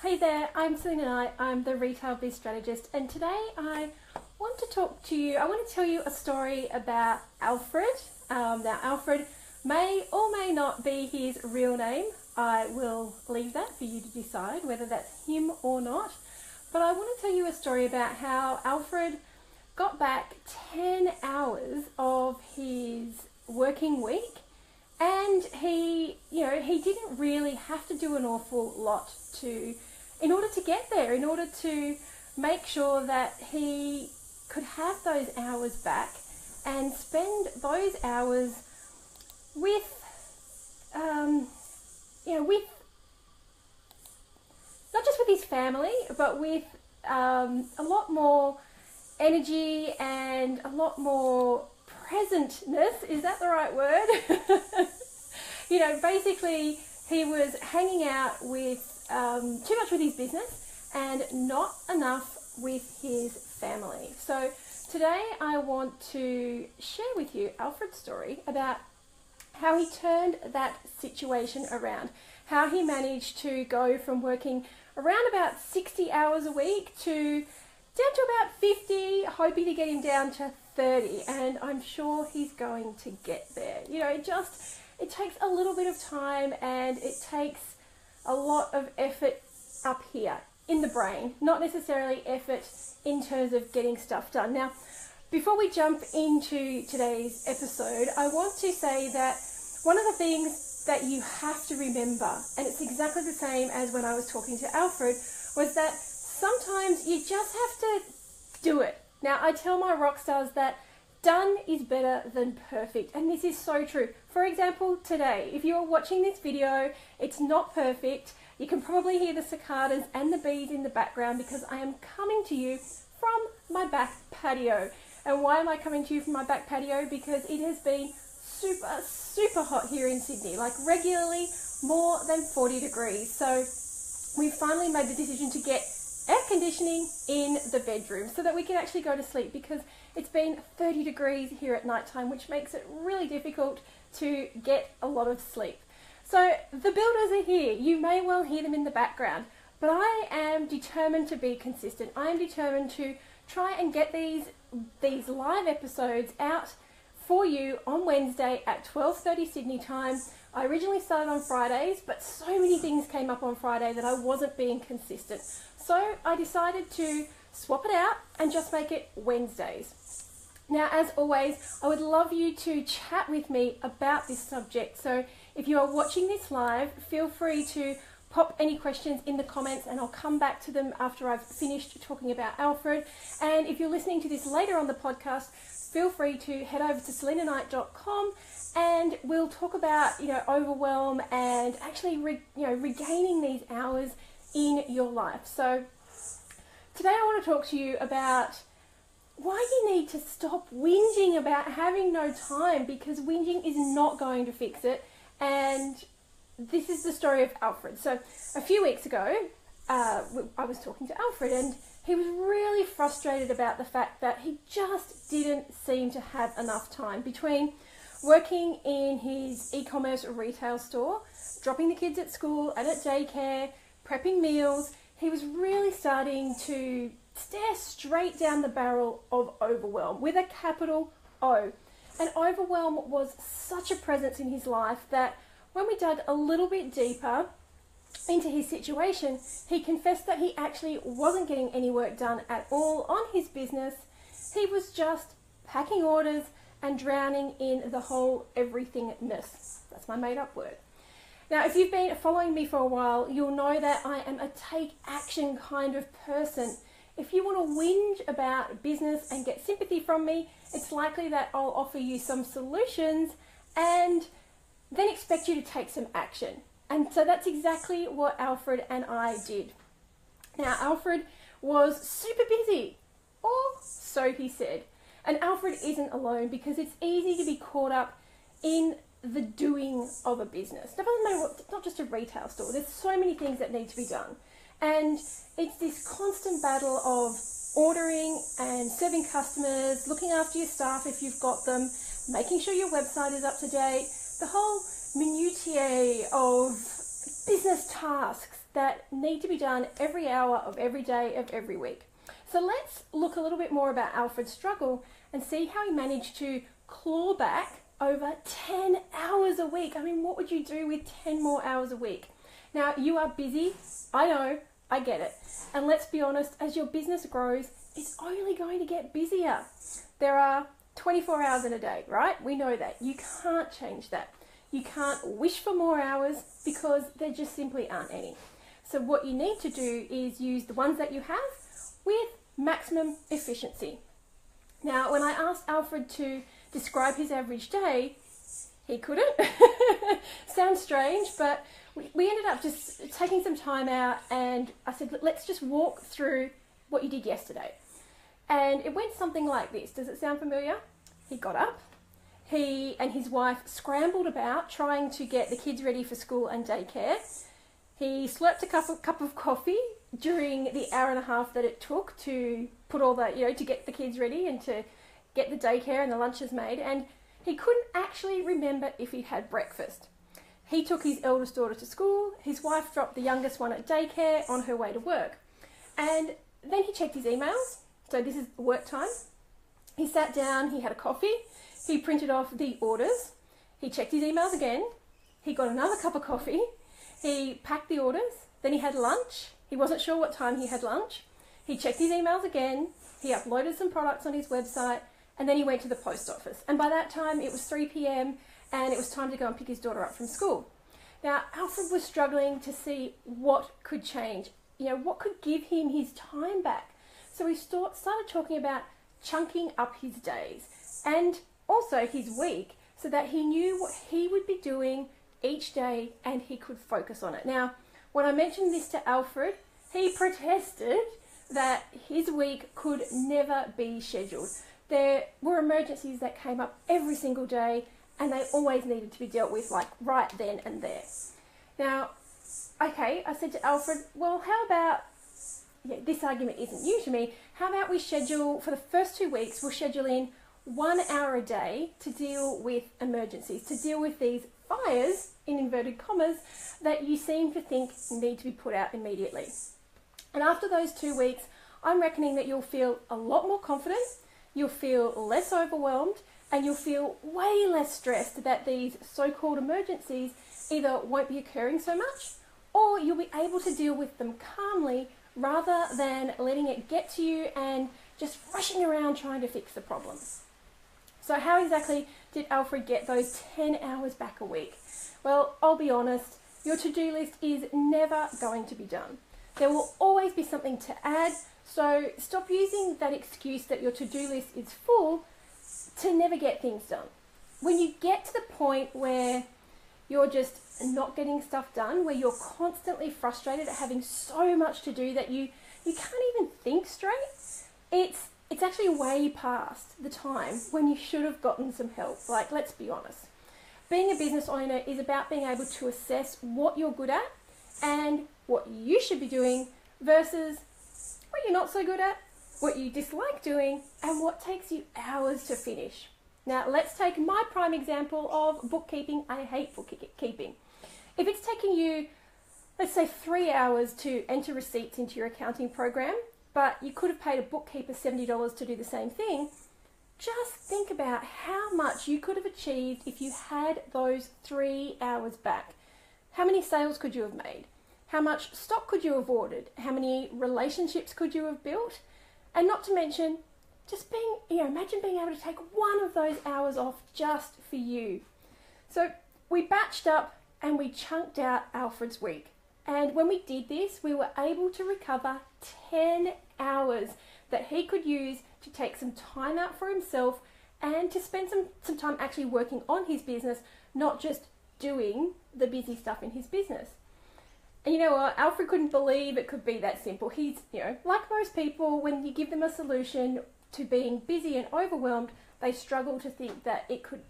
Hey there, I'm Selena Knight. I'm the Retail Biz Strategist, and today I want to talk to you. I want to tell you a story about Alfred. Now, Alfred may or may not be his real name. I will leave that for you to decide whether that's him or not. But I want to tell you a story about how Alfred got back 10 hours of his working week, and he didn't really have to do an awful lot in order to get there, in order to make sure that he could have those hours back and spend those hours with, with not just with his family, but with a lot more energy and a lot more presentness. Is that the right word? Basically he was hanging out with too much with his business and not enough with his family. So today I want to share with you Alfred's story about how he turned that situation around, how he managed to go from working around about 60 hours a week to down to about 50, hoping to get him down to 30, and I'm sure he's going to get there. It takes a little bit of time, and it takes a lot of effort up here in the brain, not necessarily effort in terms of getting stuff done. Now, before we jump into today's episode, I want to say that one of the things that you have to remember, and it's exactly the same as when I was talking to Alfred, was that sometimes you just have to do it. Now, I tell my rock stars that done is better than perfect, and this is so true. For example, today, if you're watching this video, it's not perfect. You can probably hear the cicadas and the bees in the background because I am coming to you from my back patio. And why am I coming to you from my back patio? Because it has been super, super hot here in Sydney, like regularly more than 40 degrees. So we finally made the decision to get air conditioning in the bedroom so that we can actually go to sleep, because it's been 30 degrees here at night time, which makes it really difficult to get a lot of sleep. So the builders are here. You may well hear them in the background, but I am determined to be consistent. I am determined to try and get these live episodes out for you on Wednesday at 12:30 Sydney time. I originally started on Fridays, but so many things came up on Friday that I wasn't being consistent. So I decided to swap it out and just make it Wednesdays. Now, as always, I would love you to chat with me about this subject. So if you are watching this live, feel free to pop any questions in the comments and I'll come back to them after I've finished talking about Alfred. And if you're listening to this later on the podcast, feel free to head over to selenaknight.com and we'll talk about, overwhelm and actually, regaining these hours in your life. So today I want to talk to you about why you need to stop whinging about having no time, because whinging is not going to fix it. And this is the story of Alfred. So a few weeks ago, I was talking to Alfred, and he was really frustrated about the fact that he just didn't seem to have enough time between working in his e-commerce retail store, dropping the kids at school and at daycare, prepping meals. He was really starting to stare straight down the barrel of overwhelm with a capital O. And overwhelm was such a presence in his life that when we dug a little bit deeper into his situation, he confessed that he actually wasn't getting any work done at all on his business. He was just packing orders and drowning in the whole everythingness. That's my made up word. Now, if you've been following me for a while, you'll know that I am a take action kind of person. If you want to whinge about business and get sympathy from me, it's likely that I'll offer you some solutions and then expect you to take some action. And so that's exactly what Alfred and I did. Now, Alfred was super busy, or so he said. And Alfred isn't alone, because it's easy to be caught up in the doing of a business. It doesn't matter what, not just a retail store. There's so many things that need to be done. And it's this constant battle of ordering and serving customers, looking after your staff if you've got them, making sure your website is up to date, the whole minutiae of business tasks that need to be done every hour of every day of every week. So let's look a little bit more about Alfred's struggle and see how he managed to claw back over 10 hours a week. I mean, what would you do with 10 more hours a week? Now, you are busy. I know, I get it. And let's be honest, as your business grows, it's only going to get busier. There are 24 hours in a day, right? We know that. You can't change that. You can't wish for more hours because there just simply aren't any. So what you need to do is use the ones that you have with maximum efficiency. Now, when I asked Alfred to describe his average day, he couldn't. Sounds strange, but we ended up just taking some time out, and I said, let's just walk through what you did yesterday. And it went something like this. Does it sound familiar? He got up. He and his wife scrambled about trying to get the kids ready for school and daycare. He slurped a cup of coffee during the hour and a half that it took to put all the, to get the kids ready and to get the daycare and the lunches made. And he couldn't actually remember if he'd had breakfast. He took his eldest daughter to school. His wife dropped the youngest one at daycare on her way to work. And then he checked his emails. So this is work time. He sat down, he had a coffee, he printed off the orders, he checked his emails again, he got another cup of coffee, he packed the orders, then he had lunch. He wasn't sure what time he had lunch. He checked his emails again, he uploaded some products on his website, and then he went to the post office. And by that time it was 3 p.m. and it was time to go and pick his daughter up from school. Now, Alfred was struggling to see what could change, what could give him his time back. So he started talking about chunking up his days and also his week so that he knew what he would be doing each day and he could focus on it. Now, when I mentioned this to Alfred, he protested that his week could never be scheduled. There were emergencies that came up every single day and they always needed to be dealt with like right then and there. Now, okay, I said to Alfred, well, how about, this argument isn't new to me, how about we schedule, for the first 2 weeks, we'll schedule in 1 hour a day to deal with emergencies, to deal with these fires, in inverted commas, that you seem to think need to be put out immediately. And after those 2 weeks, I'm reckoning that you'll feel a lot more confident, you'll feel less overwhelmed, and you'll feel way less stressed that these so-called emergencies either won't be occurring so much, or you'll be able to deal with them calmly rather than letting it get to you and just rushing around trying to fix the problems. So how exactly did Alfred get those 10 hours back a week? Well, I'll be honest, your to-do list is never going to be done. There will always be something to add, so stop using that excuse that your to-do list is full to never get things done. When you get to the point where you're just not getting stuff done, where you're constantly frustrated at having so much to do that you can't even think straight, it's actually way past the time when you should have gotten some help. Like, let's be honest. Being a business owner is about being able to assess what you're good at and what you should be doing versus what you're not so good at, what you dislike doing, and what takes you hours to finish. Now, let's take my prime example of bookkeeping. I hate bookkeeping. If it's taking you, let's say, 3 hours to enter receipts into your accounting program, but you could have paid a bookkeeper $70 to do the same thing, just think about how much you could have achieved if you had those 3 hours back. How many sales could you have made? How much stock could you have ordered? How many relationships could you have built? And not to mention, just imagine being able to take one of those hours off just for you. So we batched up and we chunked out Alfred's week. And when we did this, we were able to recover 10 hours that he could use to take some time out for himself and to spend some time actually working on his business, not just doing the busy stuff in his business. And you know what? Alfred couldn't believe it could be that simple. He's, like most people, when you give them a solution to being busy and overwhelmed, they struggle to think that it could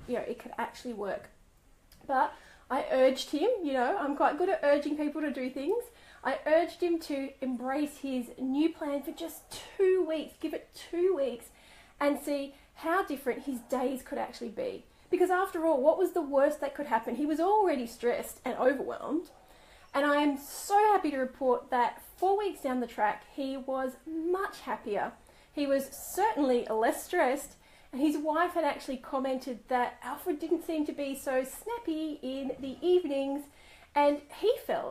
actually work. But I urged him, I'm quite good at urging people to do things. I urged him to embrace his new plan for just 2 weeks, give it 2 weeks, and see how different his days could actually be. Because after all, what was the worst that could happen? He was already stressed and overwhelmed. And I am so happy to report that 4 weeks down the track, he was much happier. He was certainly less stressed, and his wife had actually commented that Alfred didn't seem to be so snappy in the evenings, and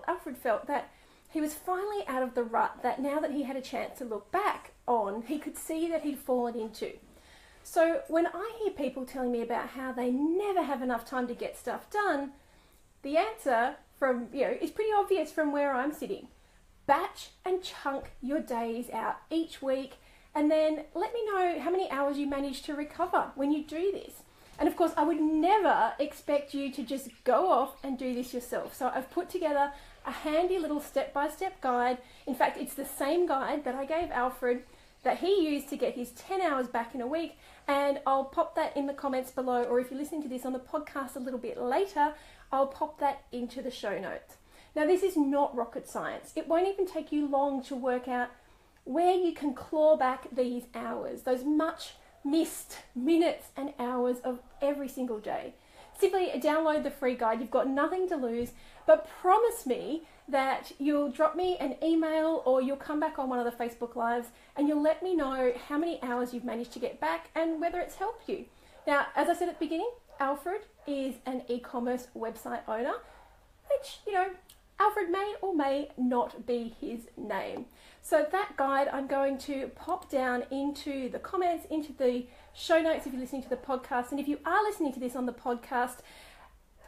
Alfred felt that he was finally out of the rut that now that he had a chance to look back on, he could see that he'd fallen into. So when I hear people telling me about how they never have enough time to get stuff done, the answer is pretty obvious from where I'm sitting. Batch and chunk your days out each week, and then let me know how many hours you manage to recover when you do this. And of course, I would never expect you to just go off and do this yourself. So I've put together a handy little step-by-step guide. In fact, it's the same guide that I gave Alfred that he used to get his 10 hours back in a week, and I'll pop that in the comments below, or if you're listening to this on the podcast a little bit later, I'll pop that into the show notes. Now, this is not rocket science. It won't even take you long to work out where you can claw back these hours, those much missed minutes and hours of every single day. Simply download the free guide. You've got nothing to lose, but promise me that you'll drop me an email or you'll come back on one of the Facebook Lives and you'll let me know how many hours you've managed to get back and whether it's helped you. Now, as I said at the beginning, Alfred is an e-commerce website owner, which, Alfred may or may not be his name. So that guide I'm going to pop down into the comments, into the show notes if you're listening to the podcast. And if you are listening to this on the podcast,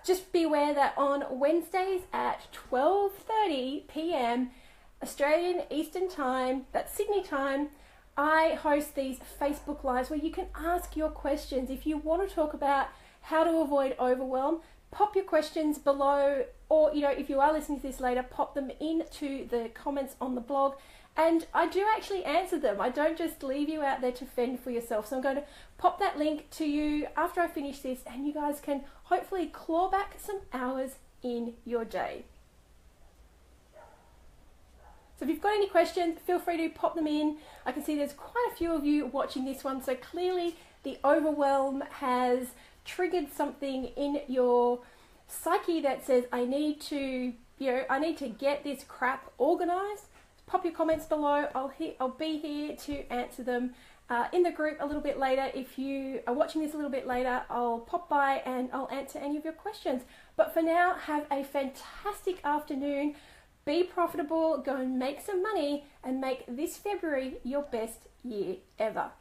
just be aware that on Wednesdays at 12:30 p.m. Australian Eastern Time, that's Sydney time, I host these Facebook Lives where you can ask your questions. If you want to talk about how to avoid overwhelm, pop your questions below, or if you are listening to this later, pop them into the comments on the blog, and I do actually answer them. I don't just leave you out there to fend for yourself. So I'm going to pop that link to you after I finish this, and you guys can hopefully claw back some hours in your day. So if you've got any questions, feel free to pop them in. I can see there's quite a few of you watching this one, so clearly the overwhelm has triggered something in your psyche that says, I need to get this crap organized. Pop your comments below. I'll be here to answer them in the group a little bit later. If you are watching this a little bit later, I'll pop by and I'll answer any of your questions. But for now, have a fantastic afternoon. Be profitable, go and make some money, and make this February your best year ever.